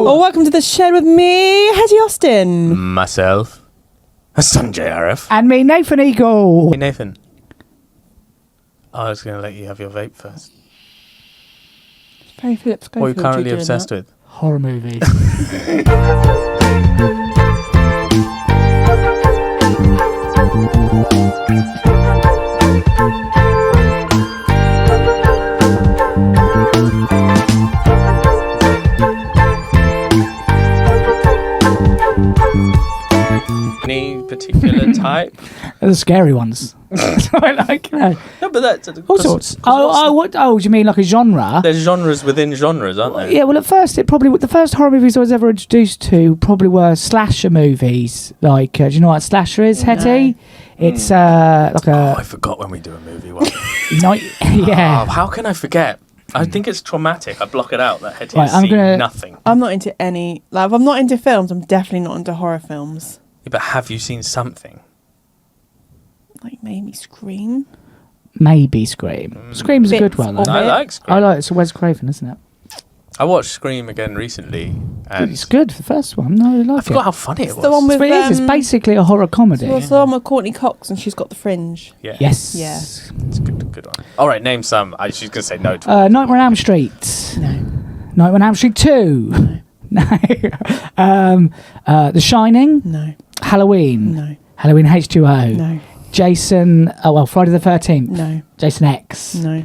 Well, welcome to the shed with me, Hetty Austin. Myself, Sanjay Arif. And me, Nathan Eagle. Hey, Nathan. I was going to let you have your vape first. Barry Phillips. What are you currently obsessed with? Horror movies. Any particular type? The scary ones. like, you know, No, but that's all sorts. Oh, do you mean like a genre? There's genres within genres, aren't there? Yeah, well, at first, the first horror movies I was ever introduced to probably were slasher movies. Like, do you know what a slasher is, Hetty? No. It's like a... I forgot when we do a movie. Well. Yeah. Oh, how can I forget? I think it's traumatic. I block it out. That Hetty has seen nothing. I'm not into any... Like, if I'm not into films, I'm definitely not into horror films. Yeah, but have you seen something? Like maybe Scream? Maybe Scream. Scream's a good one. I like Scream. I like it. It's Wes Craven, isn't it? I watched Scream again recently. And it's good, the first one. No, I like it. I forgot how funny it was. The one with, it's basically a horror comedy. So it's the one with Courtney Cox and she's got the fringe. Yeah. Yes. Yeah. It's a good one. All right, name some. She's going to say no to Nightmare on Elm Street. No. Nightmare on Elm Street 2. No. The Shining. No. Halloween. No. Halloween H2O. No. Jason. Friday the 13th. No. Jason X. No.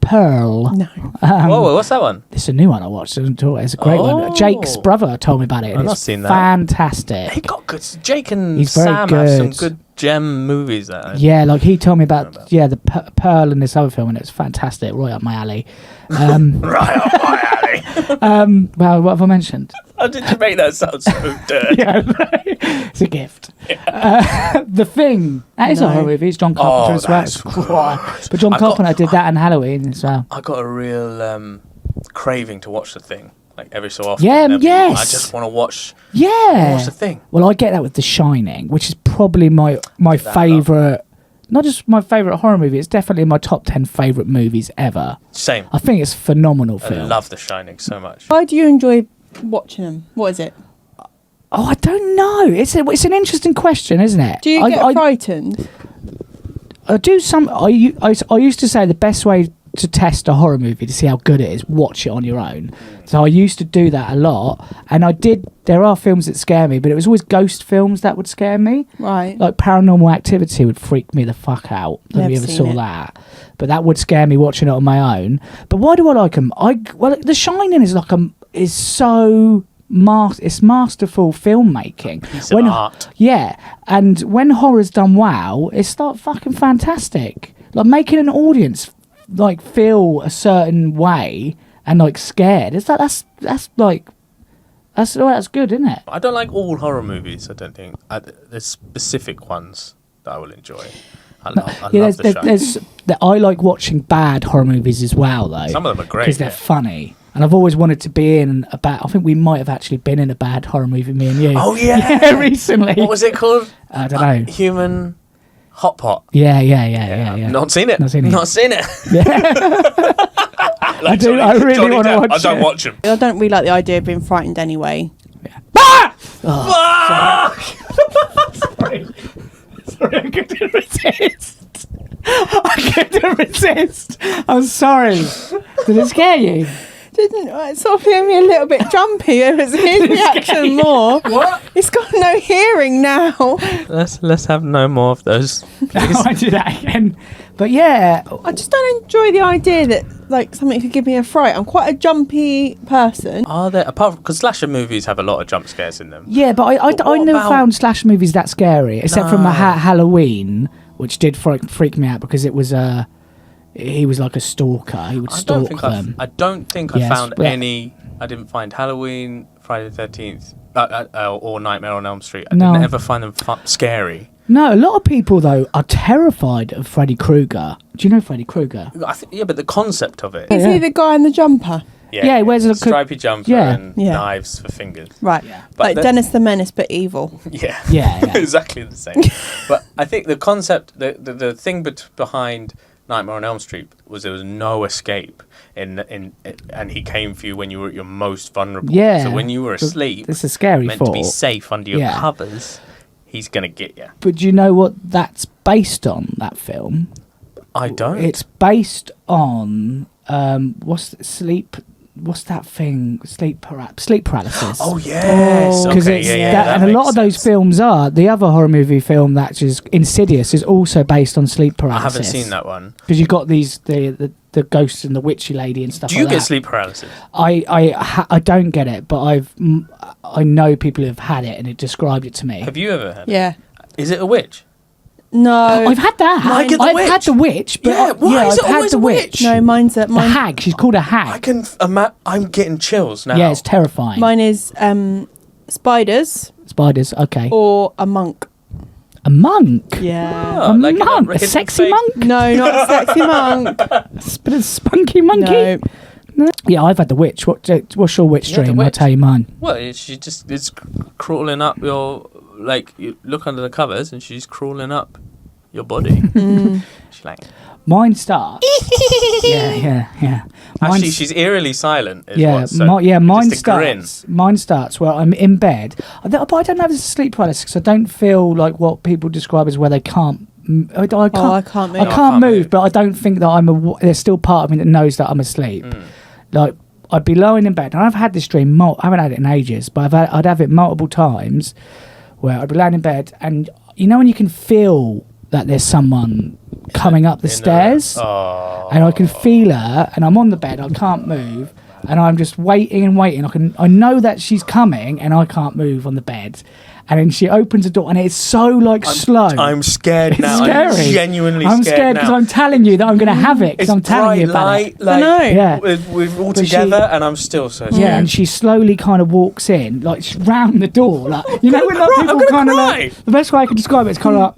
Pearl. No. Whoa, what's that one? It's a new one I watched. It's a great one. Jake's brother told me about it. I've not seen that. Fantastic. He got good. Jake and He's very Sam good. have some good gem movies. Yeah, like he told me about the Pearl and this other film, and it's fantastic. Right up my alley. Right up my alley. Well, what have I mentioned? How did you make that sound so dirty? Yeah, it's a gift. The Thing. That is a horror movie. It's John Carpenter as well. That's gross. But John Carpenter did that in Halloween as well. I got a real craving to watch The Thing, like every so often. Yeah, yes. I just want to watch. Yeah. Watch The Thing. Well, I get that with The Shining, which is probably my favourite. Not just my favourite horror movie, it's definitely in my top 10 favourite movies ever. Same. I think it's a phenomenal film. I love The Shining so much. Why do you enjoy watching them? What is it? Oh, I don't know. It's an interesting question, isn't it? Do you get frightened? I do some. I used to say the best way to test a horror movie to see how good it is, watch it on your own. So I used to do that a lot, and I did. There are films that scare me, but it was always ghost films that would scare me. Right. Like Paranormal Activity would freak me the fuck out. Have you ever saw that? But that would scare me watching it on my own. But why do I like them? The Shining is like it's masterful filmmaking. Piece of art. Yeah, and when horror's done well, it's like fucking fantastic. Like making an audience like feel a certain way and like scared. It's like that's good, isn't it? I don't like all horror movies. I don't think there's specific ones that I will enjoy. I love The Shining. I like watching bad horror movies as well, though. Some of them are great because they're funny. And I've always wanted to be in a bad... I think we might have actually been in a bad horror movie, me and you. Oh, yeah. Yeah, recently. What was it called? I don't know. Human Hot Pot. Yeah. Not seen it. Yeah. Like I really want to watch it. I don't watch them. I don't really like the idea of being frightened anyway. Yeah. Sorry, I couldn't resist. I'm sorry. Did it scare you? It sort of made me a little bit jumpy. It was his reaction more. What? He's got no hearing now. Let's have no more of those. I won't do that again. But yeah, I just don't enjoy the idea that like something could give me a fright. I'm quite a jumpy person. Are there, apart from, because slasher movies have a lot of jump scares in them. Yeah, but I never found slasher movies that scary, except from Halloween, which did freak me out because it was he was like a stalker. He would stalk them. I don't think I found any. I didn't find Halloween, Friday the 13th, or Nightmare on Elm Street. I didn't ever find them scary. No, a lot of people though are terrified of Freddy Krueger. Do you know Freddy Krueger? Yeah, but the concept of it. Is he the guy in the jumper? Yeah, he wears a stripy jumper and knives for fingers. Right. Yeah. Like Dennis the Menace, but evil. Yeah. Exactly the same. But I think the concept, the thing behind Nightmare on Elm Street was there was no escape and he came for you when you were at your most vulnerable. Yeah. So when you were asleep, it's a scary meant thought. to be safe under your Yeah. covers, he's gonna get you. But do you know what that's based on? That film. I don't. It's based on What's that thing? Sleep paralysis. Oh yes, Because okay, it's yeah, that, and a lot of those films are. The other horror movie film that is Insidious is also based on sleep I paralysis. haven't seen that one. Because you've got the ghosts and the witchy lady and stuff. Do you like get that. sleep paralysis? I don't get it, but I know people who have had it and it described it to me. Have you ever had it? Yeah. Is it a witch? No. I've had that. I get the I've witch. had the witch, but Yeah, why is I've it had always the a witch. witch? No, mine's The hag. She's called a hag. I can. I'm getting chills now. Yeah, it's terrifying. Mine is spiders Spiders. Okay. or a monk. A monk. Yeah. Oh, A like monk. A hidden sexy face. monk. No, not a sexy monk. But a spunky monkey. No. No. Yeah, I've had the witch. What's your witch You had the dream? I'll witch? tell you mine. Well, it's crawling up your you look under the covers and she's crawling up your body. She's like. Mine starts. yeah. Actually, Mine's- she's eerily silent. Is Yeah, what, so mine just a grin. starts. Mine starts where I'm in bed, but I don't have this sleep paralysis. 'Cause I don't feel like what people describe as where they can't. I can't. I can't move. I I can't can't move, move. but I don't think that there's still part of me that knows that I'm asleep. Mm. Like I'd be lying in bed, and I've had this dream. I haven't had it in ages, but I'd have it multiple times, where I'd be lying in bed, and you know when you can feel that there's someone coming up the stairs. Oh. And I can feel her, and I'm on the bed. I can't move, and I'm just waiting and waiting. I know that she's coming, and I can't move on the bed. And then she opens the door, and it's so slow. I'm scared It's now. scary. I'm genuinely I'm scared scared because now. I'm telling you that I'm going to have it. Because It's I'm telling you bright about light, it. like I know. Yeah. we're all But she- together, and I'm still so scared. Yeah, and she slowly kind of walks in, like she's round the door, like you know when cry, I'm people gonna kind of cry. like. The best way I can describe it is kind of like.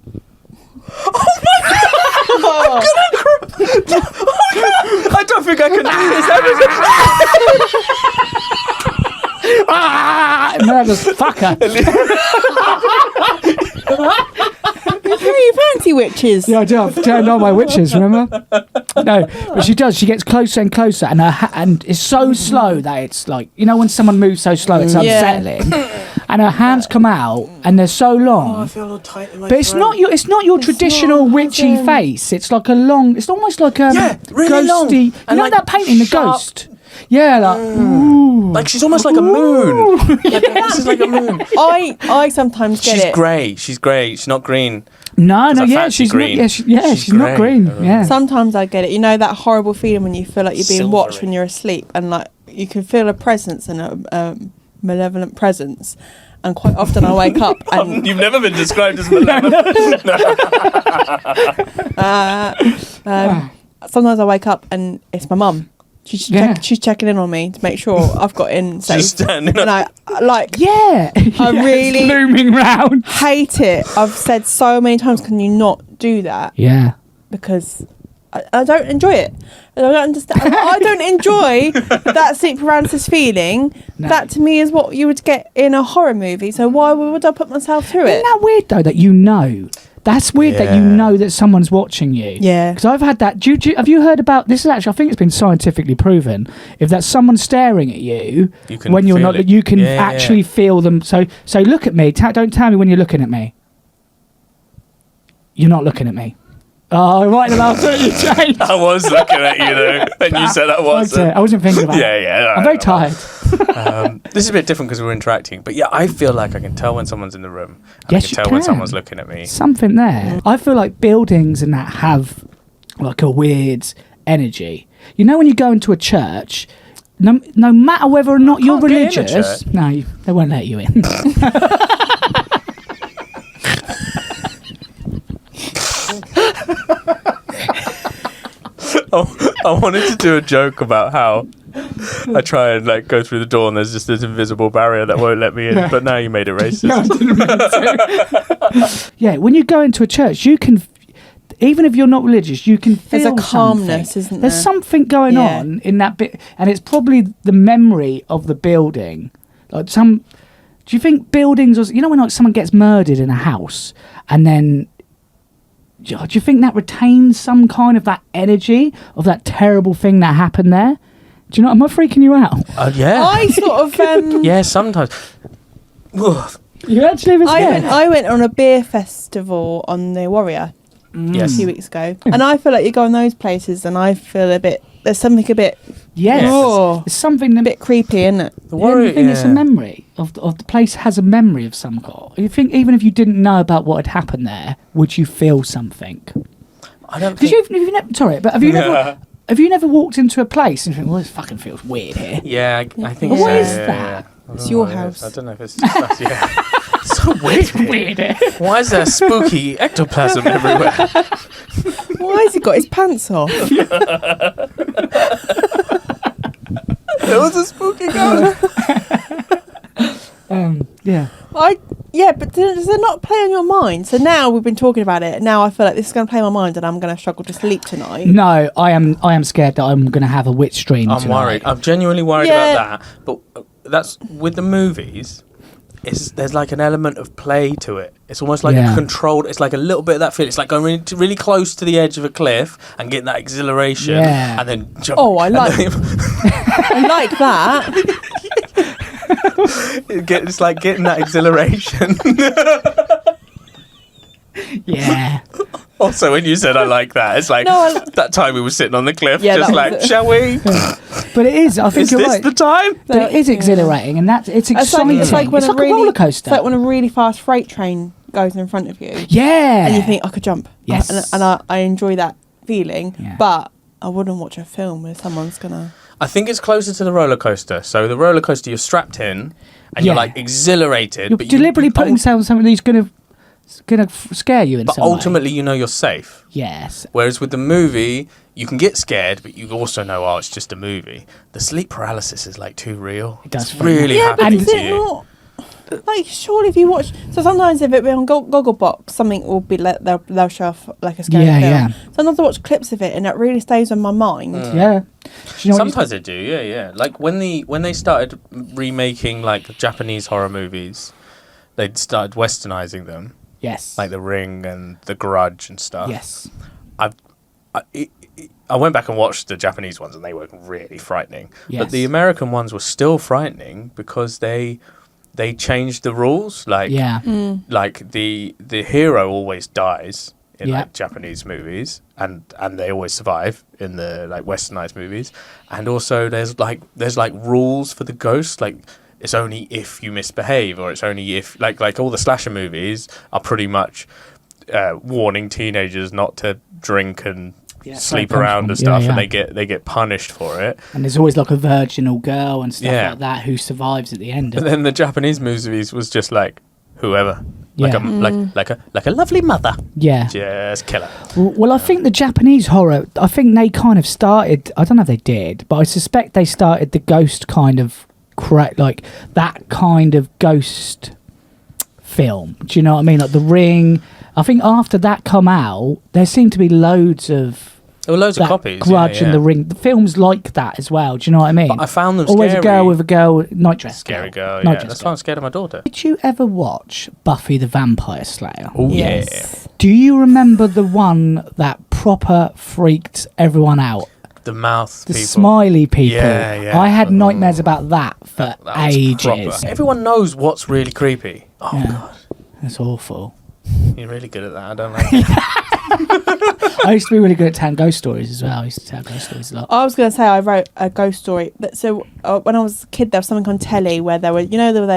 I don't think I can do this ever. Ah, murderous fucker. You fancy witches? Yeah, I do. I've turned on my witches, remember? No, but she does. She gets closer and closer, and and it's so slow that it's like, you know when someone moves so slow, it's Yeah. unsettling. And her hands come out, and they're so long. Oh, I feel all tight in my But it's throat. not your traditional not, witchy isn't. face. It's like a long. It's almost like a Yeah, really long. ghosty. You And know like that painting, the sharp. ghost. Yeah, like. Ooh. Like she's almost like a moon. This is like a moon. I sometimes get She's it. grey. She's grey. She's not green. No, I yeah, fancy she's green. not. She's She's not grey. green. Yeah. Sometimes I get it. You know that horrible feeling when you feel like you're being watched Silvery. when you're asleep, and like you can feel a presence and a malevolent presence. And quite often I wake up and You've never been described as malevolent. sometimes I wake up and it's my mum. She's she's checking in on me to make sure I've got in safe. Just standing And up. I like Yeah. I really- It's looming round. hate it. I've said so many times, can you not do that? Yeah. Because I don't enjoy it. I don't understand. I don't enjoy that sleep paralysis feeling. No. That to me is what you would get in a horror movie. So why would I put myself through Isn't it? that weird though that you know? That's weird that you Yeah. know that someone's watching you. Yeah. Because I've had that. Have you heard about this? Is actually, I think it's been scientifically proven. If that someone's staring at you, You can when you're feel not, it. you can Yeah, yeah, actually yeah. feel them. So look at me. Don't tell me when you're looking at me. You're not looking at me. Oh, right in the last minute you changed. I was looking at you though, and you said I wasn't. I wasn't thinking about it. Yeah. I'm very tired. This is a bit different because we're interacting, but yeah, I feel like I can tell when someone's in the room. And Yes, I you can tell when can. someone's looking at me. Something there. I feel like buildings and that have like a weird energy. You know when you go into a church, no matter whether or not you're can't get in a religious, church. no, they won't let you in. I wanted to do a joke about how I try and like go through the door and there's just this invisible barrier that won't let me in. But now you made it racist. Yeah, when you go into a church, you can, even if you're not religious, you can feel There's a calmness, something. isn't There's there? something going Yeah. on in that bit, and it's probably the memory of the building. Like do you think buildings, or you know when like someone gets murdered in a house, and then do you think that retains some kind of that energy of that terrible thing that happened there? Do you know? Am I freaking you out? Yeah. I sort of Yeah, sometimes. You actually was scared? I went on a beer festival on the Warrior a Yes. few weeks ago, and I feel like you go in those places, and I feel there's something a bit Yes. Oh. It's something a bit creepy, isn't it? The Yeah, Warrior. you think it's a memory of the place has a memory of some kind. You think even if you didn't know about what had happened there, would you feel something? I don't Because think. you've never, sorry, but have you never have you never walked into a place and think, well, this fucking feels weird here? Yeah, I think What so. is yeah, that? yeah. It's I don't your know what it is. house. I don't know if it's just yeah. It's so weird. Weird here. Why is there spooky ectoplasm everywhere? Why has he got his pants off? There was a spooky ghost. Yeah. But does it not play on your mind? So now we've been talking about it. Now I feel like this is going to play on my mind, and I'm going to struggle to sleep tonight. No, I am scared that I'm going to have a witch dream I'm tonight. worried. I'm genuinely worried Yeah. about that. But that's with the movies. There's like an element of play to it. It's almost like a controlled. It's like a little bit of that feel. It's like going really close to the edge of a cliff and getting that exhilaration, Yeah. and then jump. Oh, I like I like that. It's like getting that exhilaration. Yeah. Also, when you said I like that, it's like No, that time we were sitting on the cliff, Yeah, just that like, was it. shall we? But it is. I think Is you're this right. the time? But it is exhilarating, and it's It's exciting. like when it's a like really, a roller coaster. It's like when a really fast freight train goes in front of you, yeah. and you think I could jump. Yes. And I enjoy that feeling. Yeah. But I wouldn't watch a film where someone's gonna. I think it's closer to the roller coaster. So the roller coaster, you're strapped in, and you're Yeah. like exhilarated. You're but deliberately putting yourself on something that's going to scare you in But some way. ultimately, you know you're safe. Yes. Whereas with the movie, you can get scared, but you also know, oh, it's just a movie. The sleep paralysis is like too real. It does It's freak me really Yeah, but happens is to it you. not? Like, surely if you watch, so sometimes if it be on Gogglebox, something will be like they'll show off like a scary Yeah, film. yeah. Sometimes I watch clips of it, and it really stays on my mind. Mm. Yeah. Do you know what Sometimes they do, yeah. Like when they started remaking like Japanese horror movies, they started westernizing them, Yes. like The Ring and The Grudge and stuff. Yes. I went back and watched the Japanese ones, and they were really frightening. Yes. But the American ones were still frightening because they changed the rules. Like Yeah. like the hero always dies in Yeah. like Japanese movies, and they always survive in the like westernized movies. And also there's like rules for the ghost, like it's only if you misbehave, or it's only if like all the slasher movies are pretty much warning teenagers not to drink and sleep around and stuff, and they get punished for it. And there's always like a virginal girl and stuff Yeah. like that who survives at the end. And then the Japanese movies was just like whoever, like Yeah. like a lovely mother, Yeah. just kill her. Well, I think the Japanese horror, I think they kind of started, I don't know if they did, but I suspect they started the ghost kind of, like that kind of ghost film. Do you know what I mean? Like The Ring. I think after that come out, there seemed to be loads of There were loads of that copies. Grudge and The Ring. The films like that as well. Do you know what I mean? But I found them Always scary. a girl with a girl, night dress Scary girl, Night yeah. dress That's girl. why I'm scared of my daughter. Did you ever watch Buffy the Vampire Slayer? Oh, Yes. Do you remember the one that proper freaked everyone out? The mouth The people. smiley people. Yeah, yeah. I had nightmares about that for That was ages. proper. Everyone knows what's really creepy. Oh, Yeah. God. That's awful. You're really good at that. I don't like it. I used to be really good at telling ghost stories as well. I used to tell ghost stories a lot. I was going to say I wrote a ghost story. So when I was a kid, there was something on telly where they were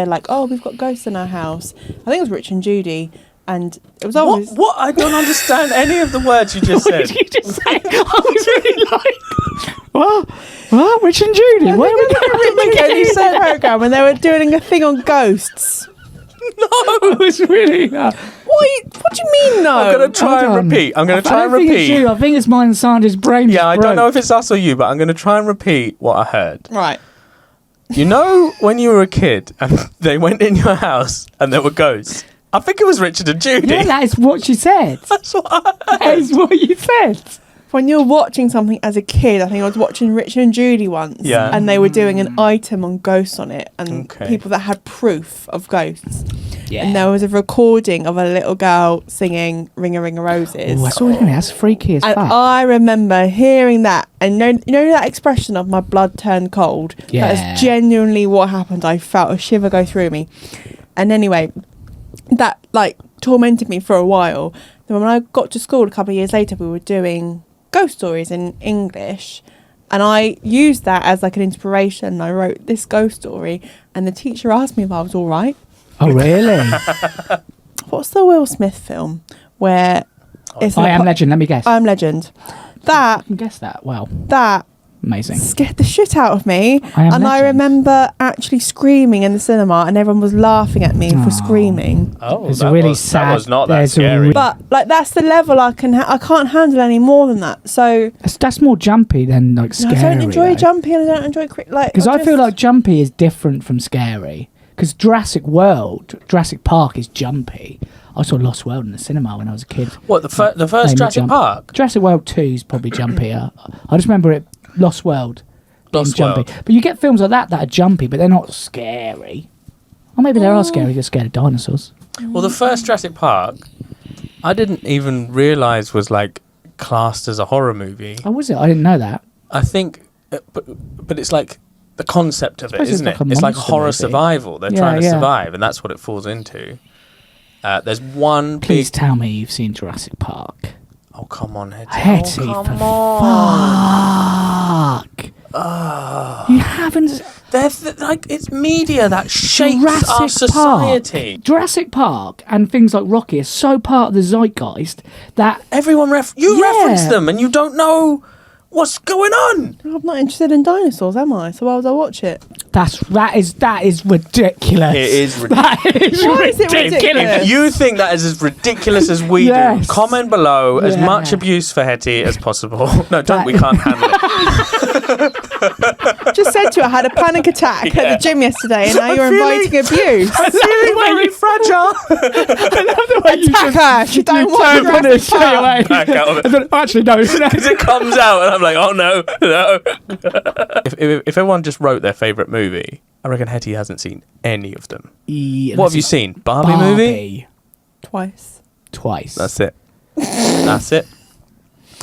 like, oh, we've got ghosts in our house. I think it was Rich and Judy, and it was always What? I don't understand any of the words you just said. What did you just say? I was really like, what? Rich and Judy? Where are we going? Rich and Judy program, and they were doing a thing on ghosts. I was really. What do you mean no? I'm going to try and repeat. I'm going to try and I don't think it's repeat. you. I think it's mine and Sandra's brain. Yeah, I just don't know broke. if it's us or you, but I'm going to try and repeat what I heard. Right. You know when you were a kid and they went in your house and there were ghosts? I think it was Richard and Judy. Yeah, that is what she said. That's what I That heard. is what you said. when you're watching something as a kid, I think I was watching Richard and Judy once, Yeah. and they were doing an item on ghosts on it, and Okay. people that had proof of ghosts. Yeah. And there was a recording of a little girl singing "Ring a Ring a Roses." Oh, I saw it. That's freaky as And fuck. I remember hearing that, and you know that expression of my blood turned cold. Yeah. That is genuinely what happened. I felt a shiver go through me. And anyway, that like tormented me for a while. Then when I got to school a couple of years later, we were doing ghost stories in English, and I used that as like an inspiration. I wrote this ghost story, and the teacher asked me if I was all right. Oh, really? What's the Will Smith film where it's I Am Legend. Let me guess. I Am Legend. That I can guess that. Wow. that Amazing. scared the shit out of me. I Am And I Legend. remember actually screaming in the cinema, and everyone was laughing at me for Aw. screaming. Oh, It's that really was, sad. That was not that There's a scary. re- But like that's the level I can't handle any more than that. So That's more jumpy than like scary. I don't enjoy though. jumping, and I don't enjoy like Because I feel like jumpy is different from scary. Because Jurassic Park is jumpy. I saw Lost World in the cinema when I was a kid. What, the first Made me Jurassic jump. Park? Jurassic World 2 is probably jumpier. I just remember it, Lost World. being Lost jumpy. World. But you get films like that are jumpy, but they're not scary. Or maybe they are scary, they're scared of dinosaurs. Well, the first Jurassic Park, I didn't even realise was like classed as a horror movie. Oh, was it? I didn't know that. I think, but it's like the concept of it, suppose it's isn't like it? a It's like monster horror movie. survival. They're Yeah, trying to yeah. survive, and that's what it falls into. There's one Please big. tell me you've seen Jurassic Park. Oh, come on, Hetty. Hetty, Oh, for come on. fuck. You haven't... Like, it's media that shapes Jurassic our society. Park. Jurassic Park and things like Rocky are so part of the zeitgeist that... Everyone you Yeah. reference them, and you don't know what's going on. I'm not interested in dinosaurs, am I? So why would I watch it? That is ridiculous. It is That is Why is it ridiculous? If you think that is as ridiculous as we Yes. do, comment below as Yeah. much abuse for Hetty as possible. No, don't. That- We can't handle it. Just said to you, I had a panic attack at Yeah. the gym yesterday, and now I'm you're feeling- inviting abuse. I'm feeling very fragile. Attack her. She don't want Turn on it Jurassic straight Park. away. Back out of it. And then, actually, no. Because it comes out, and I'm like, oh no, no. If everyone just wrote their favourite movie, I reckon Hetty hasn't seen any of them. What have you seen? Barbie movie? Twice. Twice. That's it. That's it.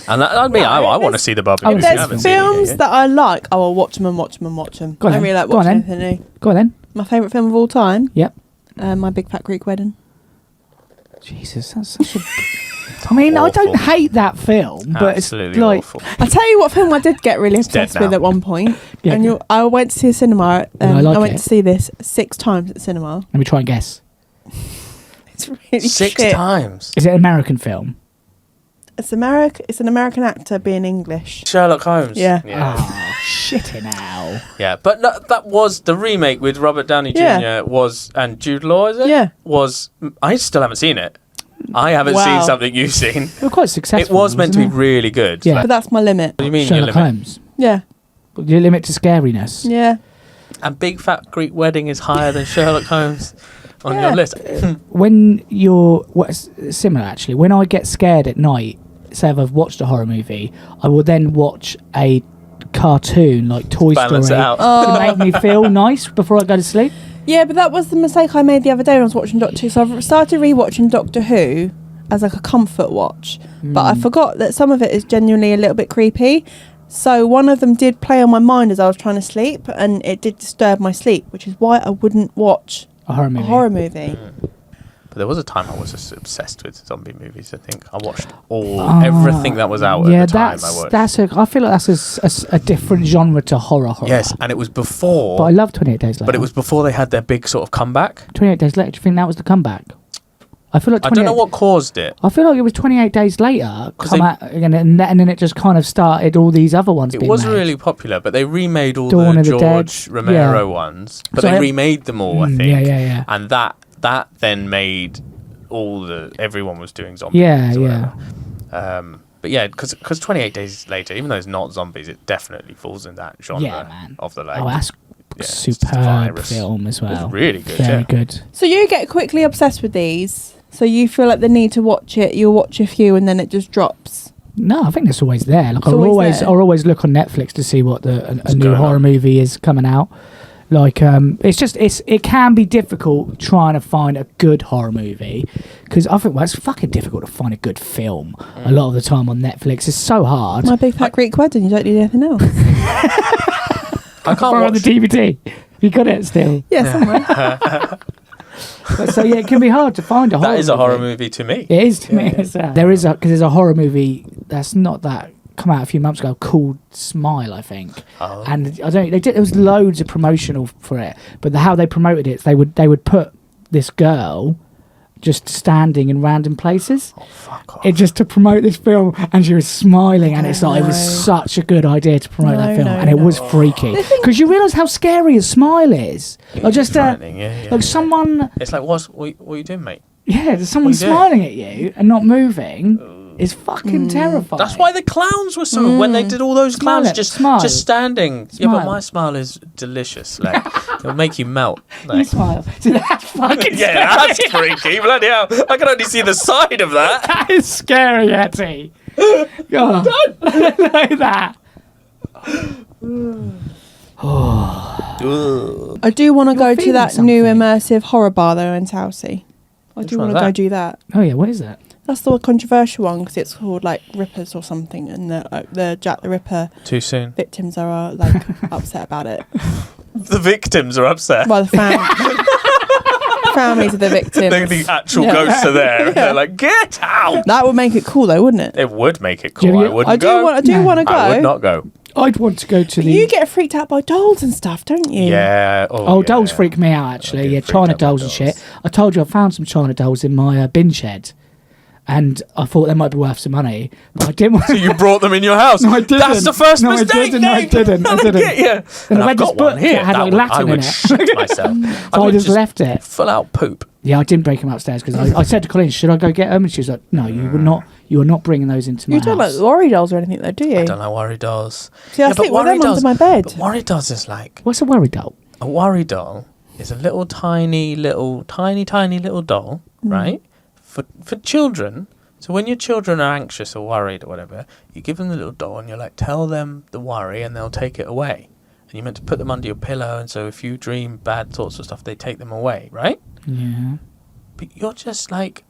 And I mean, I want to see the Barbie Oh, movie. If I there's haven't seen it films yet. that I like, I will watch them and watch them and watch them. Go on I don't then. really like Go on watching then. anything new. Go on then. My favourite film of all time, Yep. My Big Fat Greek Wedding. Jesus, that's such a... I mean, I don't Awful. hate that film, but Absolutely it's like... awful. I'll tell you what film I did get really It's dead obsessed with now. at one point. Yeah, And go. I went to see a cinema. I like I went it. to see this 6 times at the cinema. Let me try and guess. It's really 6 shit. times. Is it an American film? It's an American actor being English. Sherlock Holmes. Yeah. Oh, shitting now. Yeah, but no, that was the remake with Robert Downey Jr. Yeah. And Jude Law, is it? Yeah. I still haven't seen it. I haven't Wow. seen something you've seen. They were quite successful. It was meant to be wasn't it? really good. Yeah. Like, But that's my limit. what do you mean Sherlock your limit? Holmes. Yeah. Your limit to scariness. Yeah. And Big Fat Greek Wedding is higher than Sherlock Holmes on Yeah. your list. When you're... What's similar, actually. When I get scared at night, say if I've watched a horror movie, I will then watch a cartoon like Toy Balance Story it out. to make me feel nice before I go to sleep. Yeah, but that was the mistake I made the other day when I was watching Doctor Who. So I've started rewatching Doctor Who as like a comfort watch. But I forgot that some of it is genuinely a little bit creepy. So one of them did play on my mind as I was trying to sleep, and it did disturb my sleep, which is why I wouldn't watch A horror a movie. horror movie. But there was a time I was just obsessed with zombie movies. I think I watched everything that was out Yeah, at the time. I watched. I feel like that's a different genre to horror. Yes, and it was before. But I love 28 Days Later. But it was before they had their big sort of comeback. 28 Days Later. Do you think that was the comeback? I feel like I don't know what caused it. I feel like it was 28 Days Later 'Cause come they- out again, and then it just kind of started all these other ones It being was made. really popular, but they remade all Dawn the of the George Dead. Romero Yeah. ones. But So they I- remade them all, I Mm, think. yeah. And that then made everyone was doing zombies. Yeah, or yeah. whatever. But yeah, because 28 Days Later, even though it's not zombies, it definitely falls in that genre Yeah, man. of the like. Oh, that's it's just a superb virus. film as well. It's really good. Very yeah. good. So you get quickly obsessed with these. So you feel like the need to watch it. You'll watch a few and then it just drops. No, I think it's always there. Like It's always there. I'll always look on Netflix to see what a new going horror on. movie is coming out. Like it can be difficult trying to find a good horror movie because I think it's fucking difficult to find a good film a lot of the time on Netflix. It's so hard. My Big Fat Greek Wedding. You don't need anything else. I can't Borrow watch. the DVD. You got it still. Yeah, somewhere. But so yeah, it can be hard to find a horror. That is a horror movie to me. It is to me. Yeah. There's a horror movie that's not that come out a few months ago called Smile, I think. Oh. And I don't. They did. There was loads of promotional for it, but how they promoted it, they would put this girl just standing in random places. Oh, fuck off. It just to promote this film, and she was smiling, and it's like it was No. such a good idea to promote that No, film, no, and it no. was freaky because you realise how scary a smile is. Like just Frightening, yeah, like someone, It's like, what are you doing, mate? yeah, there's someone What are you smiling at you and not moving is fucking terrifying. That's why the clowns were so. When they did all those Smile clowns it, just smile. standing. Yeah, but Smile. my smile is delicious. Like it'll make you melt. you Like, smile. See, that's fucking yeah, that's freaky. Bloody hell! I can only see the side of that. That is scary, Etty. God, like that. I do want to You're go to feeling that new something. immersive horror bar though in Southsea. I Which do want one's to go that? do that. Oh yeah, what is that? That's the controversial one because it's called like Rippers or something, and the Jack the Ripper Too soon. victims are like upset about it. The victims are upset. Well, the families of the victims. The actual Yeah. ghosts are there. They're like, get out. That would make it cool though, wouldn't it? It would make it Do cool. you- I wouldn't I do go. want. I do No. want to go. I would not go. I'd want to go to But the. you get freaked out by dolls and stuff, don't you? Yeah. Oh, yeah. dolls freak me out I actually. get Yeah, freaked China out by dolls and shit. dolls. I told you I found some China dolls in my bin shed, and I thought they might be worth some money, but I didn't want So you brought them in your house. No, I didn't. That's the first No, I mistake. didn't. I Dave. didn't. I didn't. Yeah. And I I've read this got one book here. that had, That like, one, Latin I in would it. shit myself. So I just left it. Full out poop. Yeah, I didn't break them upstairs because I said to Colleen, "Should I go get them?" And she was like, "No, you would not. You are not bringing those into my You don't house." like worry dolls or anything though, do you? I don't know worry dolls. See, I but sleep with worry them under my bed. But worry dolls is like What's a worry doll? a worry doll is a tiny little doll, right? For children. So when your children are anxious or worried or whatever, you give them the little doll and you're like, tell them the worry and they'll take it away. And you're meant to put them under your pillow, and so if you dream bad thoughts or stuff, they take them away, right? Yeah. But you're just like,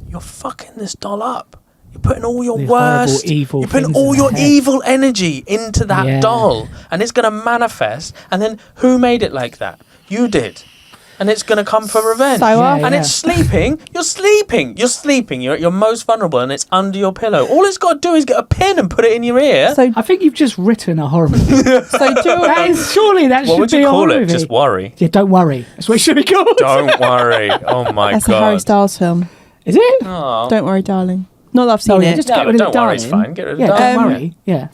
you're fucking this doll up. You're putting all your The horrible, worst, evil you're putting things all in your their head. evil energy into that Yeah. doll, and it's gonna manifest. And then who made it like that? You did, and it's gonna come for revenge. So Yeah, and yeah. it's sleeping. You're sleeping. You're sleeping. You're at your most vulnerable, and it's under your pillow. All it's got to do is get a pin and put it in your ear. So, I think you've just written a horror movie. so do That is, surely that what should would be you a call horror it? movie. Just worry. Yeah, don't worry. That's what it should be called. Don't worry. Oh my that's a Harry god. Styles film. Is it? Oh. Don't worry, darling. Not that I've seen Oh, yeah, it. just No, get but rid of don't the worry, it's darling. fine. Get rid of Yeah, the don't darling. worry. Yeah.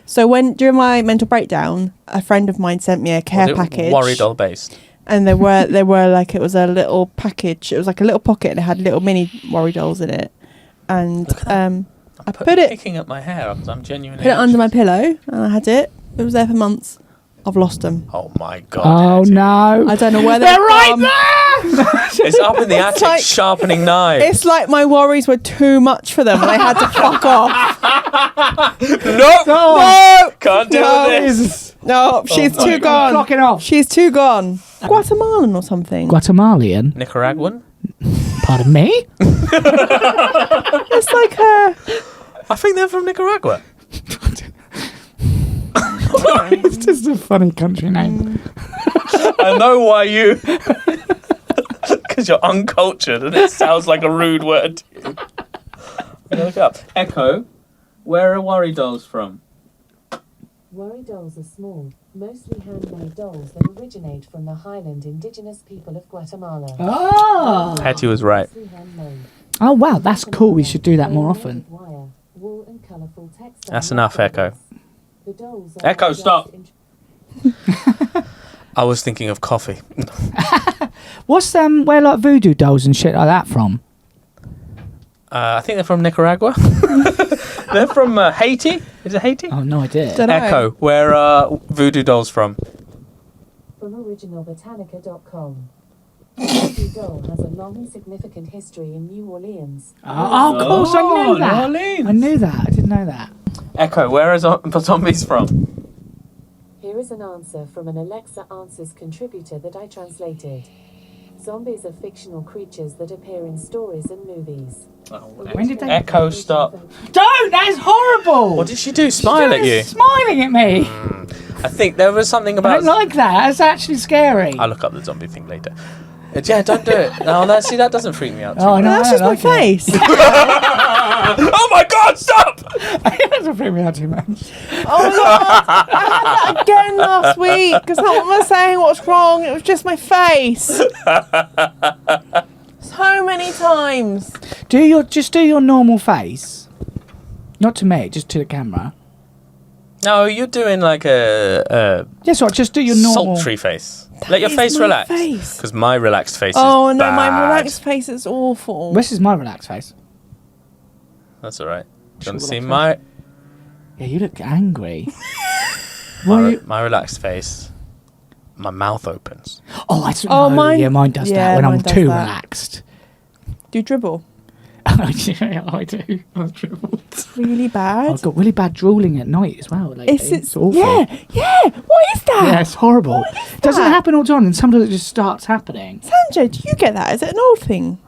So during my mental breakdown, a friend of mine sent me a care Was it package. worry doll based. And there were like, it was a little package. It was like a little pocket and it had little mini worry dolls in it. And Look at that. I put it picking up my hair because I'm genuinely. put it under my anxious. pillow and I had it. It was there for months. I've lost them. Oh my god. Oh Hetty. no. I don't know where They're they're right from. there. It's up in the attic, like- sharpening knives. It's like my worries were too much for them and they had to fuck off. No, No! can't deal No. with this. No, she's my too God. gone. Clocking off. She's too gone. Guatemalan or something. Guatemalan. Nicaraguan. Pardon me. It's like I think they're from Nicaragua. It's just a funny country name. I know why you. Because you're uncultured and it sounds like a rude word. I'm gonna look it up. Echo. Where are worry dolls from? Worry dolls are small, mostly handmade dolls that originate from the highland indigenous people of Guatemala. Oh. Hetty was right. Mostly handmade. Oh wow, that's cool. We should do that more often. Wire, wool and colourful textile That's enough, Echo. The dolls are Echo, just stop. in- I was thinking of coffee. What's where like voodoo dolls and shit like that from? I think they're from Nicaragua. They're from Haiti. Is it Haiti? Oh no idea. Don't know. Echo. Where are voodoo dolls from? From originalbotanica.com. voodoo doll has a long and significant history in New Orleans. Oh, of course, I knew New that. Orleans. I knew that. I didn't know that. Echo, where are zombies from? Here is an answer from an Alexa Answers contributor that I translated. Zombies are fictional creatures that appear in stories and movies. When did they... Echo, stop. Don't! That is horrible! What did she do? Smile at you? Smiling at me. I think there was something I about... don't like that. That's actually scary. I'll look up the zombie thing later. Yeah, don't do it. No, see, that doesn't freak me out too Oh, much. no, That's I just don't my like it. face. Oh my god, stop! It doesn't freak me out too much. Oh my god, I had that again last week because someone was saying what's wrong. It was just my face. So many times. Just do your normal face. Not to me, just to the camera. No, you're doing like a Yes, right, just do your normal... sultry face. Let your is face my relax. face. Because my relaxed face Oh is no, bad. my relaxed face is awful. This is my relaxed face. That's alright. Do you want to Sure, see relaxed my... Yeah, you look angry. Why you... My relaxed face, my mouth opens. Oh, I don't Oh, know. mine- Yeah, mine does yeah, that when I'm mine does too that. relaxed. Do you dribble? Yeah, I do. I've dribbled. It's really bad. I've got really bad drooling at night as well. Like, It's awful. yeah. What is that? Yeah, it's horrible. What is It doesn't that? happen all the time, and sometimes it just starts happening. Sanjay, do you get that? Is it an old thing?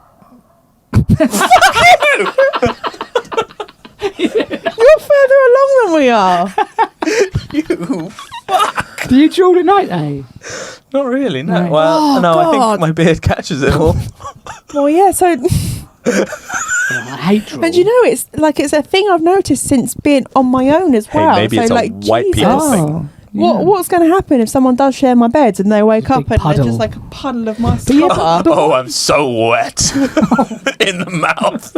You're further along than we are. You Do you drool at night, though? Not really, no. No. Well, Oh, no, I God. think my beard catches it all. Well, yeah. So, Oh, I hate drool. and you know, it's a thing I've noticed since being on my own as Hey, well. maybe so, it's a like, white Jesus. people Oh, thing. yeah. What's going to happen if someone does share my bed and they wake A up big and puddle. they're just like a puddle of my yeah, slobber? Oh, I'm so wet in the mouth.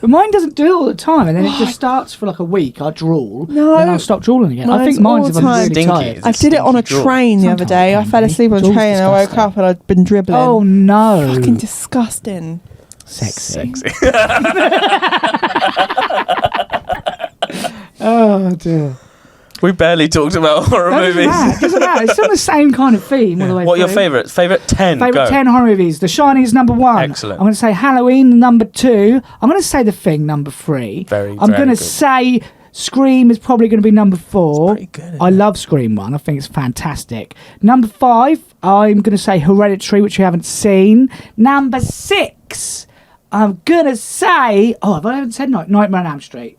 But mine doesn't do it all the time, and then it just starts for like a week. I drool, No. then I'll stop drooling again. I Mine's think mine's all if the I'm time. really Stinky. tired. I did it on a Stinky drool. train the other Sometimes day. it I can fell be. asleep on a Drool's train and I woke disgusting. up and I'd been dribbling. Oh no! Fucking disgusting. Sexy. Sexy. Oh dear. We barely talked about horror movies. Doesn't matter. It's on the same kind of theme all the way What are your through. favourites? Favourite 10? Favourite Go. 10 horror movies. The Shining is number 1. Excellent. I'm going to say Halloween number 2. I'm going to say The Thing number 3. Very, I'm very going to good. say Scream is probably going to be number 4. pretty good, isn't I it? love Scream 1. I think it's fantastic. Number 5, I'm going to say Hereditary, which you haven't seen. Number 6, I'm going to say... Oh, I haven't said Nightmare on Elm Street.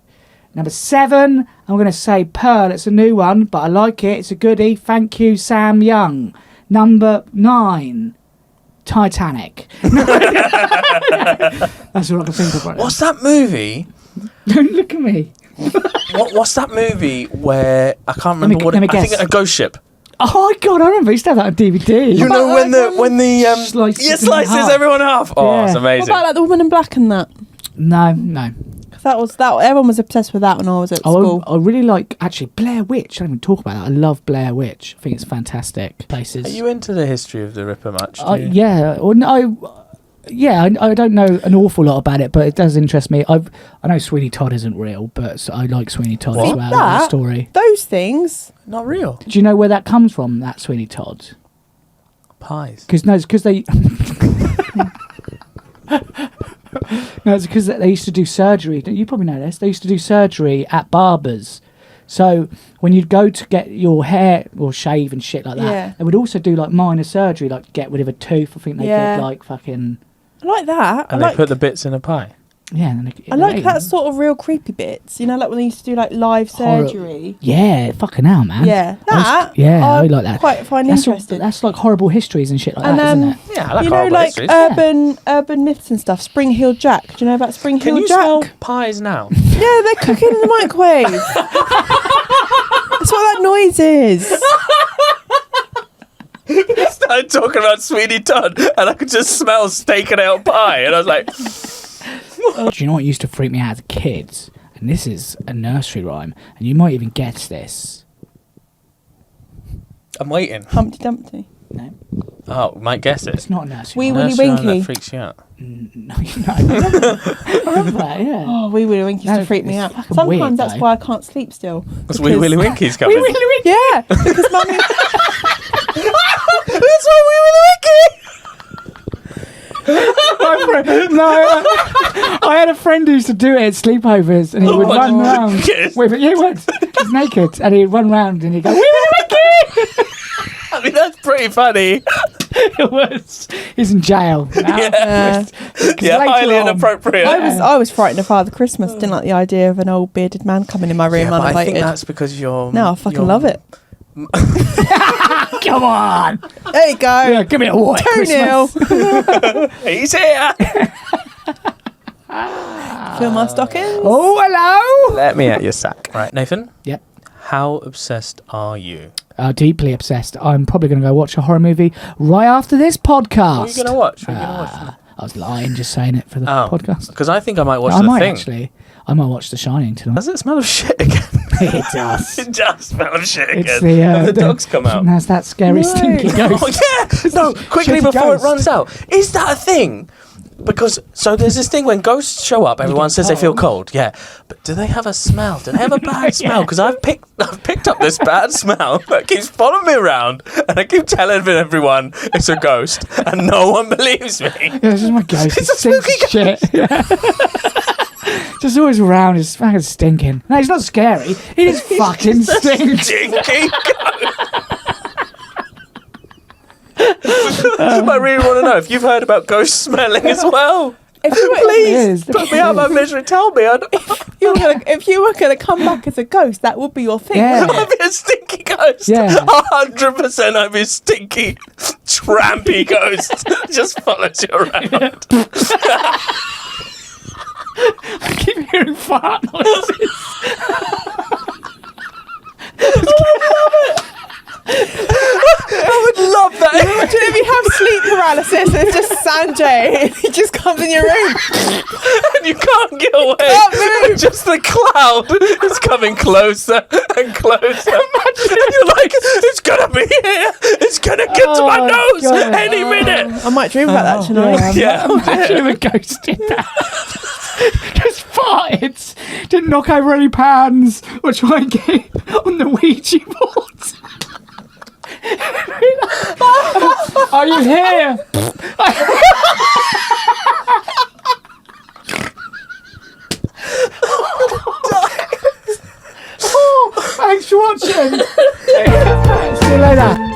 Number 7, I'm going to say Pearl. It's a new one, but I like it. It's a goodie. Thank you, Sam Young. Number 9, Titanic. That's all I can think of right now. What's that movie? Don't look at me. What's that movie where I can't Let me- remember what let me it, I think guess. a ghost ship. Oh my god, I remember. I used to have that on DVD. You know when the Slices yeah, in slices half. everyone in half. Oh, Yeah. it's What amazing. about like the Woman in Black and that? No. 'Cause that was that. Everyone was obsessed with that when I was at school. I really like, actually, Blair Witch. I don't even talk about that. I love Blair Witch. I think it's fantastic. Places. Are you into the history of the Ripper much? do you? Yeah. Or no, I don't know an awful lot about it, but it does interest me. I know Sweeney Todd isn't real, but I like Sweeney Todd as What? well. I like the That? story. Those things. Not real. Do you know where that comes from? That Sweeney Todd? Pies. Because they. No, it's because they used to do surgery. You probably know this. They used to do surgery at barbers. So when you'd go to get your hair or shave and shit like that, Yeah. they would also do like minor surgery, like get rid of a tooth. I think they Yeah. did like fucking I like that. And they put the bits in a pie. yeah. And I like that sort of real creepy bits. You know, like when they used to do like live Horror. surgery. Yeah, fucking hell, man. Yeah, that. I like that. Quite find That's interesting. that's like horrible histories and shit like And, that, isn't it? Yeah, I like you know, horrible like histories. urban myths and stuff. Spring Heel Jack. Do you know about Spring Can Heel you Jack? smell pies now? Yeah, they're cooking in the microwave. That's what that noise is. Started talking about Sweeney Todd, and I could just smell steak and out pie, and I was like, Do you know what used to freak me out as a kid? And this is a nursery rhyme, and you might even guess this. I'm waiting. Humpty Dumpty. No, Oh, might guess it. it's not a nursery Wee rhyme. Willy Nursery rhyme Winky. That freaks you out. No, I remember that, yeah. Oh, Wee Willy Winky used No, to freak me it's out. fucking Sometimes weird, that's though. why I can't sleep still. That's Wee Willy Winky's coming. Wee Willy Winky. Yeah, because mummy. That's why Wee Willy Winky. No. I had a friend who used to do it at sleepovers, and he would run round. Yes. He would. He's naked, and he'd run round, and he'd go, "We were naked." I mean, that's pretty funny. It was. He's in jail now. Yeah, Later highly on- inappropriate. I was frightened of Father Christmas. Didn't like the idea of an old bearded man coming in my room But I uninvited. think that's because you're. No, I fucking love it. Come on. There you go. Yeah, give me a white 2-0. He's here. Fill my stockings. Oh, hello. Let me at your sack. Right, Nathan. Yep. How obsessed are you? Deeply obsessed. I'm probably going to go watch a horror movie right after this podcast. What are you going to watch? What are you going to watch? I was lying, just saying it for the podcast. Because I think I might watch I The might Thing. actually. I might watch The Shining tonight. Does it smell of shit again? It does. It does smell of shit again. It's the, Have the dogs come out. That's that scary stinky ghost. Oh, yeah. No, quickly Shitty before ghost. it runs out. Is that a thing? Because, so there's this thing when ghosts show up, everyone says they feel cold. Yeah. But do they have a smell? Do they have a bad smell? Because I've picked up this bad smell that keeps following me around, and I keep telling everyone it's a ghost, and no one believes me. Yeah, this is my ghost. It's It a spooky stinks shit. Yeah. Just always around. It's fucking stinking. No, he's not scary. He just fucking stinks. Stinky ghost. I really want to know if you've heard about ghosts smelling as well. Please, put me out my misery. Tell me. If you were gonna come back as a ghost, that would be your thing. Yeah. wouldn't I'd it? be a stinky ghost. Yeah. 100% I'd be a stinky, trampy ghost. Just follows you around. I keep hearing fart noises. I would love that. Imagine if you have sleep paralysis and it's just Sanjay and he just comes in your room. And you can't get away. Can't move. Just the cloud is coming closer and closer. You're like, it's gonna be here. It's gonna get to my Oh, nose God. any minute. I might dream about that tonight. Yeah. Imagine if a ghost did that. Just farted. Didn't knock over any pans or try and get on the Ouija board. Are you here? Thanks for watching. See you later.